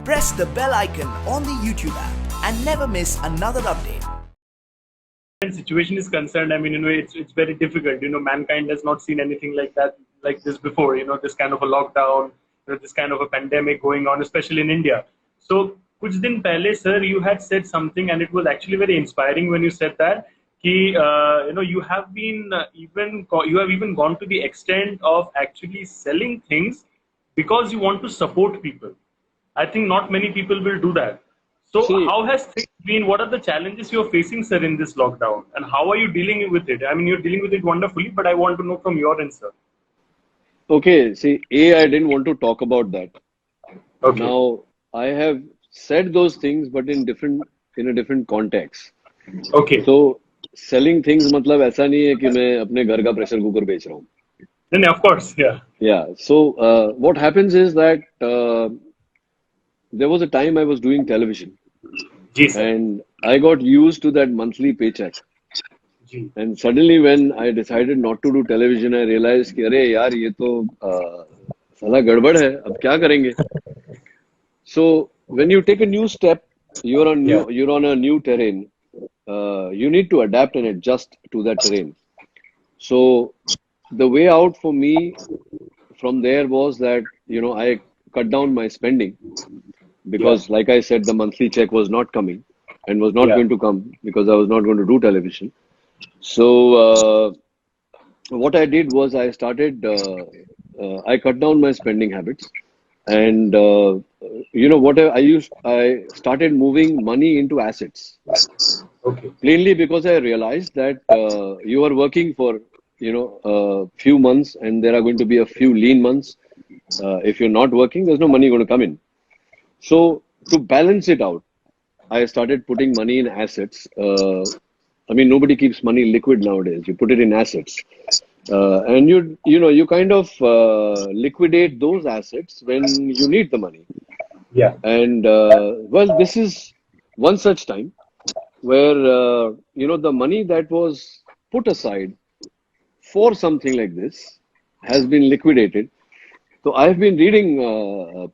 Press the bell icon on the YouTube app and never miss another update. Situation is concerned, I mean, it's very difficult. Mankind has not seen anything like that, like this before. This kind of a lockdown, this kind of a pandemic going on, especially in India. So, kuch din pehle, sir, you had said something, and it was actually very inspiring when you said that. You have been you have even gone to the extent of actually selling things because you want to support people. I think not many people will do that. So See, how has things been? What are the challenges you're facing, sir, in this lockdown? And how are you dealing with it? I mean, you're dealing with it wonderfully, but I want to know from your end, sir. okay, see, I didn't want to talk about that. Okay. Now, I have said those things, but in a different context. Okay. So, selling things मतलब ऐसा नहीं है कि मैं अपने घर का pressure cooker बेच रहा हूँ. Then, of course, yeah. Yeah. So, what happens is that there was a time I was doing television, Ji, sir. and I got used to that monthly paycheck. Ji. And suddenly, when I decided not to do television, I realized कि अरे यार ये तो साला गड़बड़ है. अब क्या करेंगे? So when you take a new step, Yeah. you're on a new terrain. You need to adapt and adjust to that terrain. So the way out for me from there was that I cut down my spending Yeah. because, like I said, the monthly check was not coming and was not Yeah. going to come because I was not going to do television. So what I did was I cut down my spending habits, and what I started moving money into assets, Okay. plainly because I realized that you are working for a few months, and there are going to be a few lean months. If you're not working, there's no money going to come in. So to balance it out, I started putting money in assets. I mean, nobody keeps money liquid nowadays. You put it in assets, and you kind of liquidate those assets when you need the money. Yeah. And well, this is one such time where the money that was put aside for something like this has been liquidated. So I've been reading.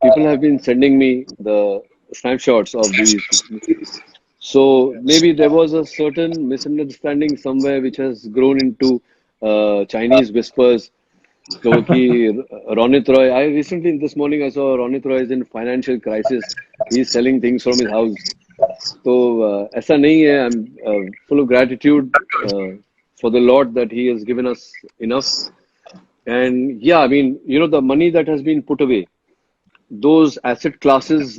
People have been sending me the snapshots of these. So maybe there was a certain misunderstanding somewhere which has grown into Chinese whispers. So कि Ronit Roy, I recently this morning I saw Ronit Roy is in financial crisis. He's selling things from his house. So ऐसा नहीं है. I'm full of gratitude for the Lord that He has given us enough. And yeah, I mean, the money that has been put away, those asset classes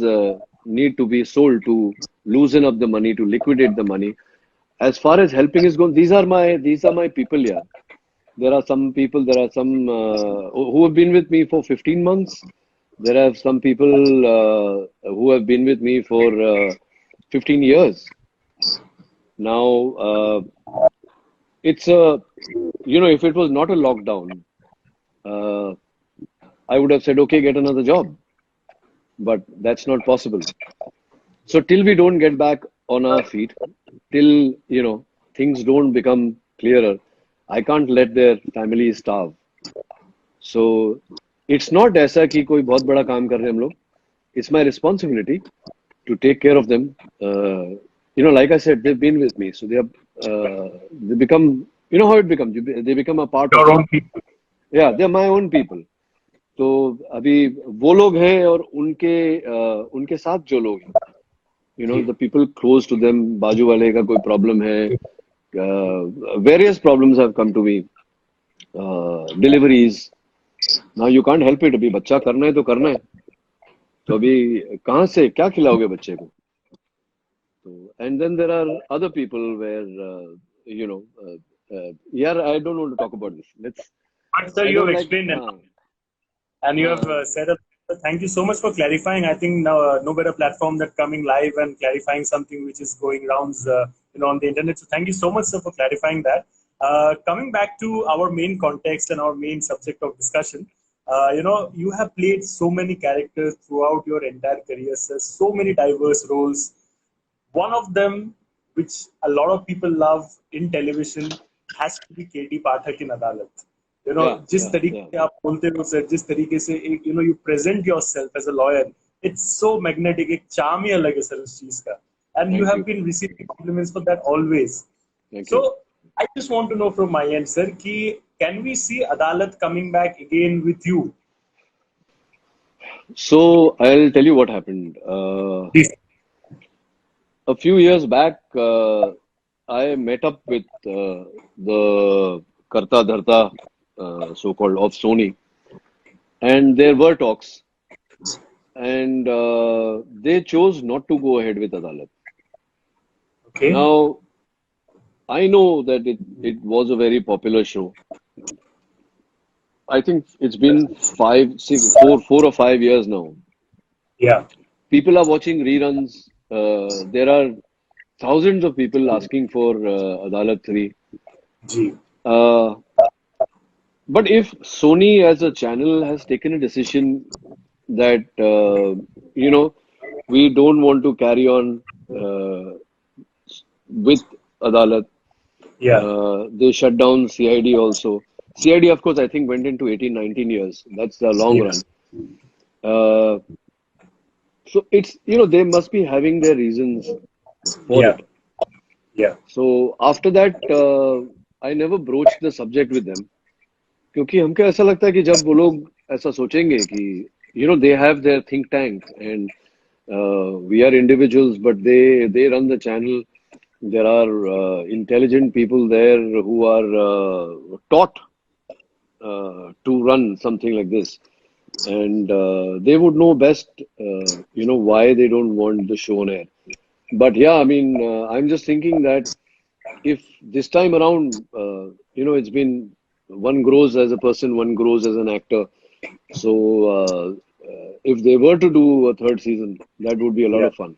need to be sold to loosen up the money, to liquidate the money. As far as helping is going, these are my people. Yeah, there are some who have been with me for 15 months. There are some people who have been with me for 15 years. Now, it's if it was not a lockdown, uh, I would have said, okay, get another job. But that's not possible. So till we don't get back on our feet, till things don't become clearer, I can't let their families starve. So it's not ऐसा कि कोई बहुत बड़ा काम कर रहे हैं हम लोग. It's my responsibility to take care of them. Like I said, they've been with me, so they become. You know how it becomes. They become a part of Your you. own people. Yeah, they're my own people. तो अभी वो लोग हैं और उनके साथ जो लोग हैं, Ji. the people close to them, बाजू वाले का कोई problem है, various problems have come to me, deliveries. Now you can't help it. अभी बच्चा करना है तो करना है. तो अभी कहाँ से क्या खिलाओगे बच्चे को? तो and then there are other people where yeah, I don't want to talk about this. But sir, I you have don't like. explained enough. And you have said, thank you so much for clarifying. I think now no better platform than coming live and clarifying something which is going rounds, on the internet. So thank you so much, sir, for clarifying that. Coming back to our main context and our main subject of discussion, you have played so many characters throughout your entire career, sir. So many diverse roles. One of them, which a lot of people love in television, has to be KT Pathak in Adalat. Yeah, जिस yeah, तरीके yeah. से आप बोलते हो sir, जिस तरीके से एक you present yourself as a lawyer, it's so magnetic. एक charm ही अलग है sir उस चीज का. And you Thank have you. been receiving compliments for that always. Thank So you. I just want to know from my end, sir, कि can we see Adalat coming back again with you? So I'll tell you what happened. Please. A few years back, I met up with the Karta Dharta, so-called, of Sony, and there were talks, and they chose not to go ahead with Adalat. Okay. Now, I know that it was a very popular show. I think it's been 4 or 5 years now. Yeah. People are watching reruns. There are thousands of people asking for Adalat 3. Ji. But if Sony as a channel has taken a decision that, we don't want to carry on with Adalat, Yeah. they shut down CID also. CID, of course, I think went into 18, 19 years. That's the long run. Yes. So it's, they must be having their reasons for Yeah. it. Yeah. So after that, I never broached the subject with them. क्योंकि हमको ऐसा लगता है कि जब वो लोग ऐसा सोचेंगे कि they have their think tank and we are individuals but they run the channel. There are intelligent people there who are taught to run something like this, and they would know best why they don't want the show on air. But yeah, I mean, I'm just thinking that if this time around, it's been one grows as a person, one grows as an actor. So if they were to do a third season, that would be a lot Yeah. of fun.